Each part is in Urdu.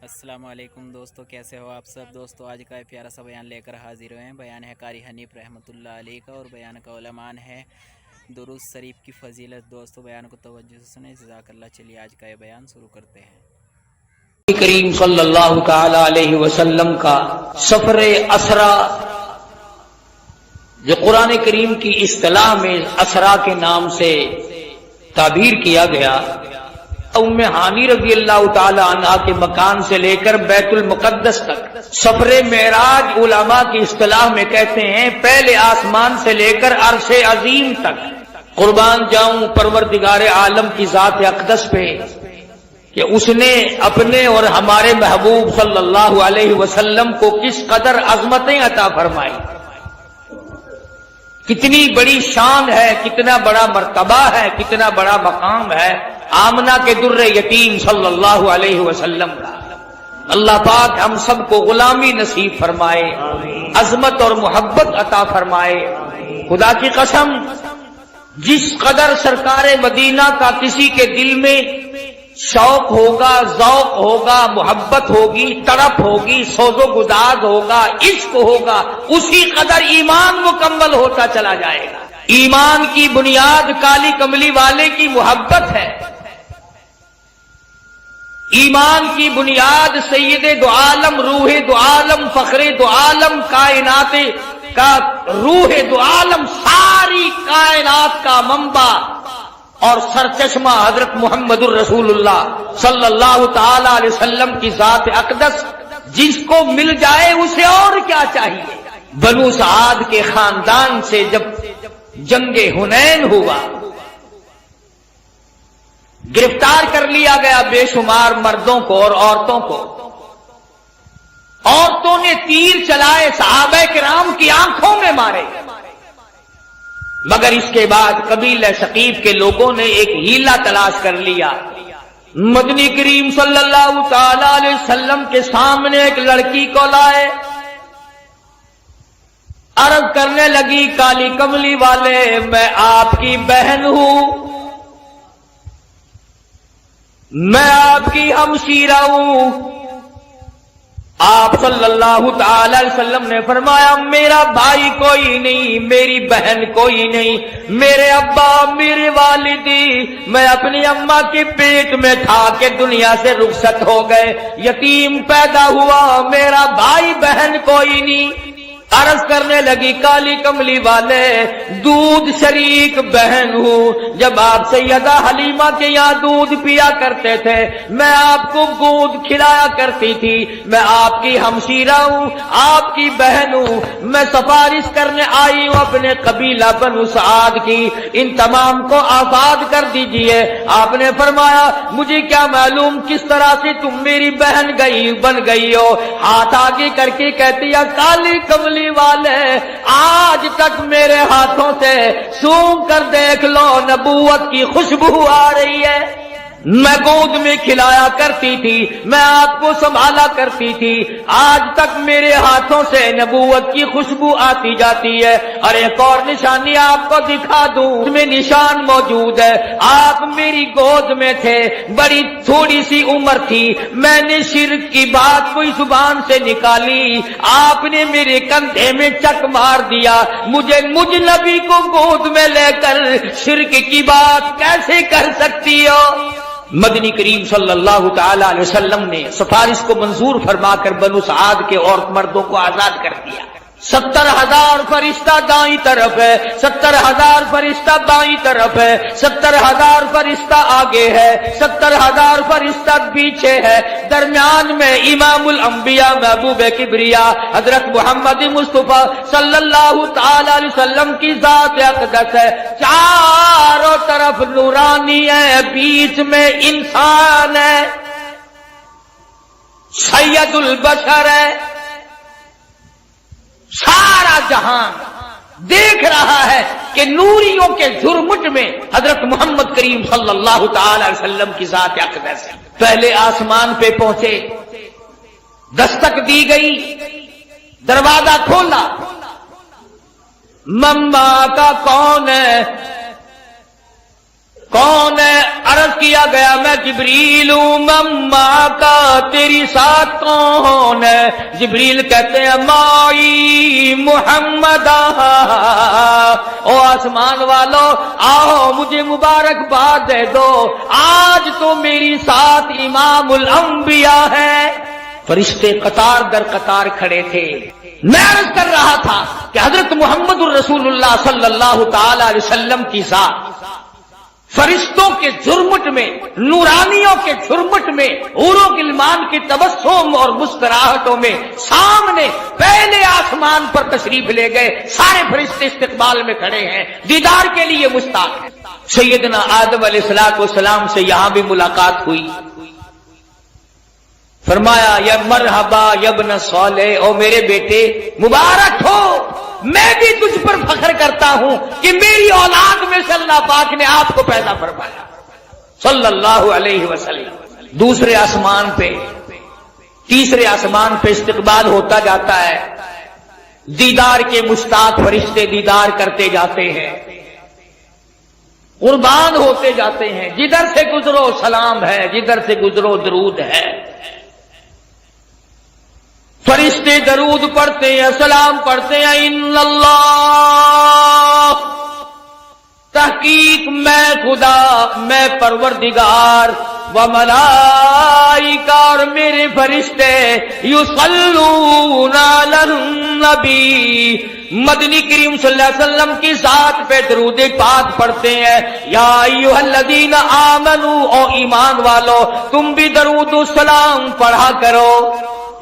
السلام علیکم دوستو، کیسے ہو آپ سب دوستو؟ آج کا پیارا سا بیان لے کر حاضر ہوئے ہیں۔ بیان ہے قاری حنیف رحمۃ اللہ علیہ کا، اور بیان کا علمان ہے درود شریف کی فضیلت۔ دوستو بیان کو توجہ سے سنیں، جزاک اللہ۔ چلیے آج کا یہ بیان شروع کرتے ہیں۔ کریم صلی اللہ تعالی علیہ وسلم کا سفر اسرا، جو قرآن کریم کی اصطلاح میں اسرا کے نام سے تعبیر کیا گیا، ام ہانی رضی اللہ تعالی عنہا کے مکان سے لے کر بیت المقدس تک سفر معراج علماء کی اصطلاح میں کہتے ہیں پہلے آسمان سے لے کر عرش عظیم تک۔ قربان جاؤں پروردگار عالم کی ذات اقدس پہ کہ اس نے اپنے اور ہمارے محبوب صلی اللہ علیہ وسلم کو کس قدر عظمتیں عطا فرمائی، کتنی بڑی شان ہے، کتنا بڑا مرتبہ ہے، کتنا بڑا مقام ہے آمنہ کے در یتیم صلی اللہ علیہ وسلم کا۔ اللہ پاک ہم سب کو غلامی نصیب فرمائے، عظمت اور محبت عطا فرمائے۔ خدا کی قسم، جس قدر سرکار مدینہ کا کسی کے دل میں شوق ہوگا، ذوق ہوگا، محبت ہوگی، تڑپ ہوگی، سوز و گداز ہوگا، عشق ہوگا، اسی قدر ایمان مکمل ہوتا چلا جائے گا۔ ایمان کی بنیاد کالی کملی والے کی محبت ہے، ایمان کی بنیاد سید دو عالم، روح دو عالم، فخر دو عالم، کائنات کا روح دو عالم، ساری کائنات کا منبع اور سرچشمہ حضرت محمد الرسول اللہ صلی اللہ تعالی علیہ وسلم کی ذات اقدس، جس کو مل جائے اسے اور کیا چاہیے۔ بنو سعد کے خاندان سے جب جنگ حنین ہوا، گرفتار کر لیا گیا بے شمار مردوں کو اور عورتوں کو، عورتوں نے تیر چلائے، صحابہ کرام کی آنکھوں میں مارے، مگر اس کے بعد قبیلہ ثقیف کے لوگوں نے ایک ہیلا تلاش کر لیا۔ مدنی کریم صلی اللہ تعالی علیہ وسلم کے سامنے ایک لڑکی کو لائے، عرض کرنے لگی کالی کملی والے، میں آپ کی بہن ہوں، میں آپ کی ہمشیرہ ہوں۔ آپ صلی اللہ تعالی علیہ وسلم نے فرمایا میرا بھائی کوئی نہیں، میری بہن کوئی نہیں، میرے ابا، میری والدی، میں اپنی اماں کے پیٹ میں تھا کہ دنیا سے رخصت ہو گئے، یتیم پیدا ہوا، میرا بھائی بہن کوئی نہیں۔ عرض کرنے لگی کالی کملی والے، دودھ شریک بہن ہوں، جب آپ سیدہ حلیمہ کے یہاں دودھ پیا کرتے تھے میں آپ کو گود کھلایا کرتی تھی، میں آپ کی ہمشیرہ ہوں، آپ کی بہن ہوں، میں سفارش کرنے آئی ہوں اپنے قبیلہ بنو سعد کی، ان تمام کو آزاد کر دیجئے۔ آپ نے فرمایا مجھے کیا معلوم کس طرح سے تم میری بہن بن گئی ہو۔ ہاتھ آگے کر کے کہتی ہے کالی کملی والے، آج تک میرے ہاتھوں سے سونگھ کر دیکھ لو، نبوت کی خوشبو آ رہی ہے۔ میں گود میں کھلایا کرتی تھی، میں آپ کو سنبھالا کرتی تھی، آج تک میرے ہاتھوں سے نبوت کی خوشبو آتی جاتی ہے۔ اور ایک اور نشانی آپ کو دکھا دوں، اس میں نشان موجود ہے، آپ میری گود میں تھے، بڑی تھوڑی سی عمر تھی، میں نے شرک کی بات کوئی زبان سے نکالی، آپ نے میرے کندھے میں چک مار دیا، مجھ نبی کو گود میں لے کر شرک کی بات کیسے کر سکتی ہو؟ مدنی کریم صلی اللہ تعالی علیہ وسلم نے سفارش کو منظور فرما کر بنو سعد کے عورت مردوں کو آزاد کر دیا۔ 70,000 فرشتہ دائیں طرف ہے، 70,000 فرشتہ بائیں طرف ہے، 70,000 فرشتہ آگے ہے، 70,000 فرشتہ پیچھے ہے، درمیان میں امام الانبیاء محبوب کبریا حضرت محمد مصطفیٰ صلی اللہ تعالی علیہ وسلم کی ذات اقدس ہے، چاروں طرف نورانی ہے، بیچ میں انسان ہے، سید البشر ہے۔ سارا جہان دیکھ رہا ہے کہ نوریوں کے جھرمٹ میں حضرت محمد کریم صلی اللہ تعالی علیہ وسلم کی ذات اقدس ہے۔ پہلے آسمان پہ پہنچے، دستک دی گئی، دروازہ کھولا، مما کا کون ہے؟ کون ہے؟ عرض کیا گیا میں جبریل ہوں، مما کا تیری ساتھ کون ہے؟ جبریل کہتے ہیں مائی محمد، او آسمان والو آؤ مجھے مبارکباد دے دو، آج تو میری ساتھ امام الانبیاء ہے۔ فرشتے قطار در قطار کھڑے تھے۔ میں عرض کر رہا تھا کہ حضرت محمد الرسول اللہ صلی اللہ تعالی علیہ وسلم کی ذات فرشتوں کے جھرمٹ میں، نورانیوں کے جھرمٹ میں، حوروں غلمان کے تبسم اور مسکراہٹوں میں سامنے پہلے آسمان پر تشریف لے گئے۔ سارے فرشتے استقبال میں کھڑے ہیں، دیدار کے لیے مشتاق ہیں۔ سیدنا آدم علیہ السلام سے یہاں بھی ملاقات ہوئی۔ فرمایا یا مرحبا یا ابن صالح، او میرے بیٹے مبارک ہو، میں بھی تجھ پر فخر کرتا ہوں کہ میری اولاد میں سے اللہ پاک نے آپ کو پیدا فرمایا صلی اللہ علیہ وسلم۔ دوسرے آسمان پہ، تیسرے آسمان پہ استقبال ہوتا جاتا ہے، دیدار کے مشتاق فرشتے دیدار کرتے جاتے ہیں، قربان ہوتے جاتے ہیں، جدھر سے گزرو سلام ہے، جدھر سے گزرو درود ہے۔ فرشتے درود پڑھتے ہیں، سلام پڑھتے ہیں، ان اللہ، تحقیق میں خدا، میں پروردگار، و ملائکہ، اور میرے فرشتے، یصلون علی النبی، مدنی کریم صلی اللہ علیہ وسلم کی ذات پہ درود پاک پڑھتے ہیں۔ یا ایھا الذین آمنوا، او ایمان والو تم بھی درود و سلام پڑھا کرو۔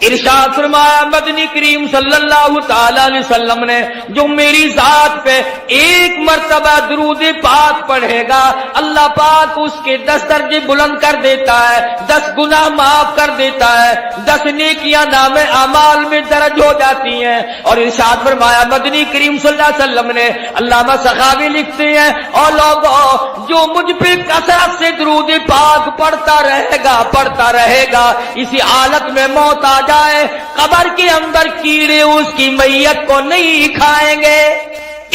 ارشاد فرمایا مدنی کریم صلی اللہ تعالی علیہ وسلم نے، جو میری ذات پہ ایک مرتبہ درود پاک پڑھے گا، اللہ پاک اس کے 10 درجے بلند کر دیتا ہے، 10 گناہ معاف کر دیتا ہے، 10 نیکیاں نام اعمال میں درج ہو جاتی ہیں۔ اور ارشاد فرمایا مدنی کریم صلی اللہ علیہ وسلم نے، علامہ سخاوی لکھتے ہیں، اور لوگوں جو مجھ پہ کثرت سے درود پاک پڑھتا رہے گا، اسی حالت میں موت آ جائے، قبر کے اندر کیڑے اس کی میت کو نہیں کھائیں گے۔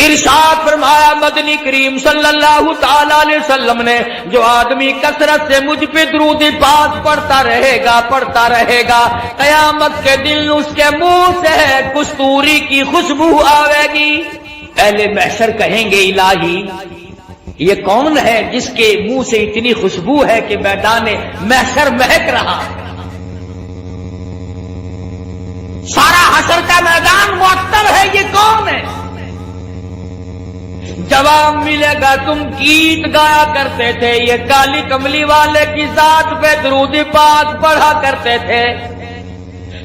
ارشاد فرمایا مدنی کریم صلی اللہ تعالی علیہ وسلم نے، جو آدمی کثرت سے مجھ پہ درود پاک پڑھتا رہے گا، قیامت کے دن اس کے منہ سے کستوری کی خوشبو آئے گی۔ اہل محشر کہیں گے الہی یہ کون ہے جس کے منہ سے اتنی خوشبو ہے کہ میدان محشر مہک رہا، سارا حشر کا میدان معطر ہے، یہ کون ہے؟ جواب ملے گا تم گیت گایا کرتے تھے، یہ کالی کملی والے کی ذات پہ درود پاک پڑھا کرتے تھے،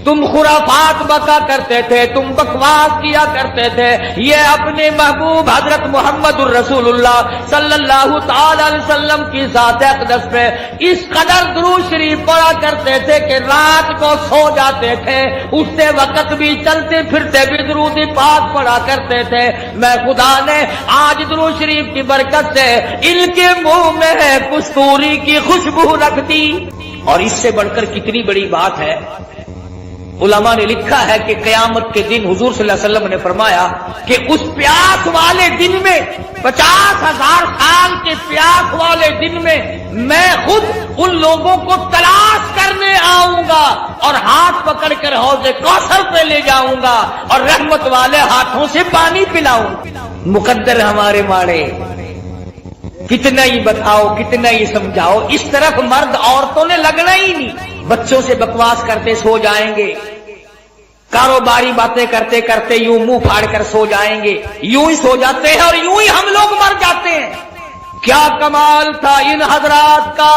تم خرافات بکا کرتے تھے، تم بکواس کیا کرتے تھے، یہ اپنے محبوب حضرت محمد الرسول اللہ صلی اللہ تعالی علیہ وسلم کی ذات اقدس پہ اس قدر درود شریف پڑھا کرتے تھے کہ رات کو سو جاتے تھے، اٹھتے وقت بھی چلتے پھرتے بھی درود پاک پڑھا کرتے تھے۔ میں خدا نے آج درود شریف کی برکت سے ان کے منہ میں ہے کستوری کی خوشبو رکھ دی۔ اور اس سے بڑھ کر کتنی بڑی بات ہے، علماء نے لکھا ہے کہ قیامت کے دن حضور صلی اللہ علیہ وسلم نے فرمایا کہ اس پیاس والے دن میں، 50,000 سال کے پیاس والے دن میں، میں خود ان لوگوں کو تلاش کرنے آؤں گا اور ہاتھ پکڑ کر حوض کوثر پہ لے جاؤں گا اور رحمت والے ہاتھوں سے پانی پلاؤں گا۔ مقدر ہمارے ماڑے، کتنا ہی بتاؤ کتنا ہی سمجھاؤ، اس طرف مرد عورتوں نے لگنا ہی نہیں، بچوں سے بکواس کرتے سو جائیں گے، کاروباری باتیں کرتے کرتے یوں منہ پھاڑ کر سو جائیں گے، یوں ہی سو جاتے ہیں اور یوں ہی ہم لوگ مر جاتے ہیں۔ کیا کمال تھا ان حضرات کا!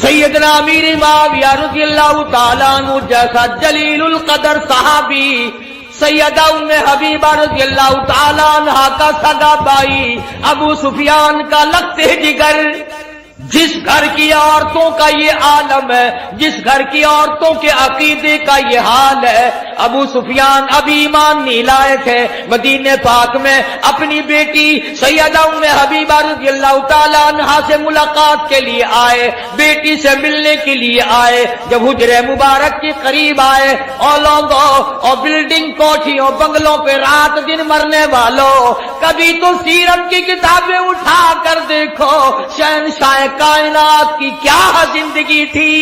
سیدنا امیر معاویہ رضی اللہ تعالیٰ عنہ جیسا جلیل القدر صحابی، سیدہ ام حبیبہ رضی اللہ تعالیٰ عنہ کا سگا بھائی ابو سفیان کا لگتے جگر، جس گھر کی عورتوں کا یہ عالم ہے، جس گھر کی عورتوں کے عقیدے کا یہ حال ہے، ابو سفیان ابھی ایمان نہیں لائے تھے، مدینے پاک میں اپنی بیٹی سیدہ ام حبیبہ رضی اللہ تعالیٰ عنہا سے ملاقات کے لیے آئے، بیٹی سے ملنے کے لیے آئے۔ جب حجرے مبارک کے قریب آئے، اور لوگوں اور بلڈنگ کوٹھیوں بنگلوں پہ رات دن مرنے والوں، کبھی تو سیرت کی کتابیں اٹھا کر دیکھو، شہنشاہ کائنات کی کیا زندگی تھی۔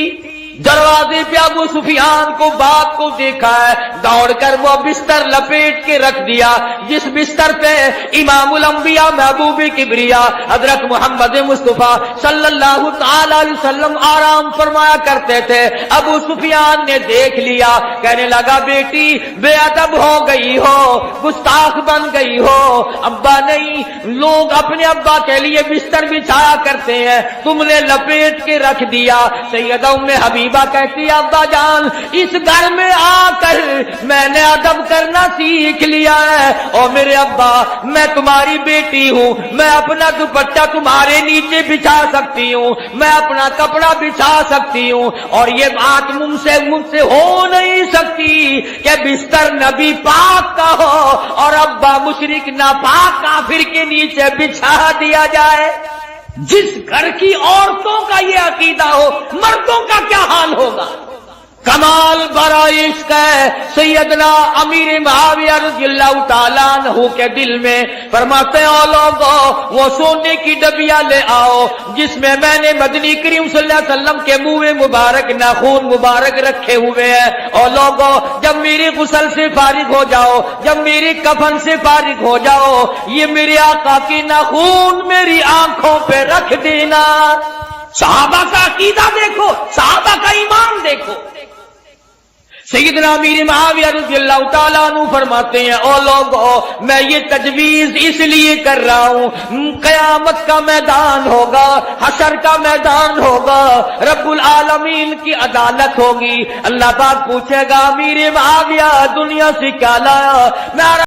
دروازے پہ ابو سفیان کو باپ کو دیکھا ہے، دوڑ کر وہ بستر لپیٹ کے رکھ دیا جس بستر پہ امام الانبیاء محبوب کبریا حضرت محمد مصطفیٰ صلی اللہ تعالی علیہ وسلم آرام فرمایا کرتے تھے۔ ابو سفیان نے دیکھ لیا، کہنے لگا بیٹی بے ادب ہو گئی ہو، گستاخ بن گئی ہو، ابا نہیں، لوگ اپنے ابا کے لیے بستر بچھایا کرتے ہیں، تم نے لپیٹ کے رکھ دیا۔ سیدہ ام حبیبہ کہتی ابا جان اس گھر میں آ کر میں نے ادب کرنا سیکھ لیا ہے، اور میرے ابا میں تمہاری بیٹی ہوں، میں اپنا دوپٹہ تمہارے نیچے بچھا سکتی ہوں، میں اپنا کپڑا بچھا سکتی ہوں، اور یہ بات مجھ سے ہو نہیں سکتی کہ بستر نبی پاک کا ہو اور ابا مشرک ناپاک کافر کے نیچے بچھا دیا جائے۔ جس گھر کی عورتوں کا یہ عقیدہ ہو، مردوں کا کیا حال ہوگا؟ کمال برائے عشق ہے سیدنا امیر معاویہ رضی اللہ تعالیٰ عنہ کے دل میں، فرماتے ہیں لوگوں وہ سونے کی ڈبیا لے آؤ جس میں نے مدنی کریم صلی اللہ علیہ وسلم کے منہ مبارک ناخون مبارک رکھے ہوئے ہیں، اور لوگوں جب میری غسل سے فارغ ہو جاؤ، جب میری کفن سے فارغ ہو جاؤ، یہ میرے آقا کی ناخون میری آنکھوں پہ رکھ دینا۔ صحابہ کا عقیدہ دیکھو، صحابہ کا ایمان دیکھو۔ سیدنا امیر معاویہ رضی اللہ تعالیٰ عنہ فرماتے ہیں او لوگوں میں یہ تجویز اس لیے کر رہا ہوں، قیامت کا میدان ہوگا، حشر کا میدان ہوگا، رب العالمین کی عدالت ہوگی، اللہ پاک پوچھے گا امیر معاویہ دنیا سے کیا لایا؟ میں